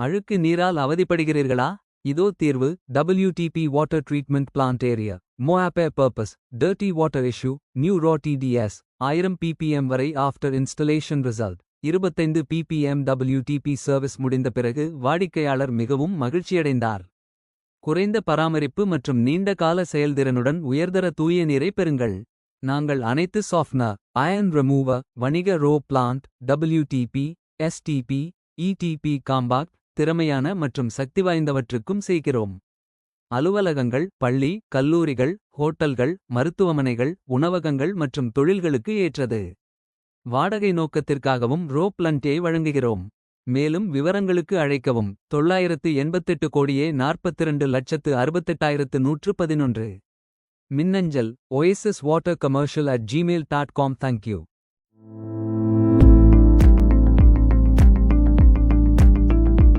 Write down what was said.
அழுக்கு நீரால் அவதிப்படுகிறீர்களா? இதோ தீர்வு. WTP water treatment plant area. மோஆப்பே purpose. Dirty water issue. New raw TDS. 1000 ppm வரை after installation result. 25 ppm WTP service முடிந்த பிறகு வாடிக்கையாளர் மிகவும் மகிழ்ச்சியடைந்தார். குறைந்த பராமரிப்பு மற்றும் நீண்ட கால செயல்திறனுடன் உயர்தர தூய நீரை பெறுங்கள். நாங்கள் அனைத்து சாஃப்ட்னர், அயர்ன் ரிமூவர், வணிக RO plant, WTP, STP, ETP compact, திறமையான மற்றும் சக்திவாய்ந்தவற்றுக்கும் செய்கிறோம். அலுவலகங்கள், பள்ளி, கல்லூரிகள், ஹோட்டல்கள், மருத்துவமனைகள், உணவகங்கள் மற்றும் தொழில்களுக்கு ஏற்றது. வாடகை நோக்கத்திற்காகவும் ரோ பிளண்டை வழங்குகிறோம். மேலும் விவரங்களுக்கு அழைக்கவும். 988 கோடியே 42,68,111. மின்னஞ்சல் oasiswatercommercial@gmail.com. Thank you.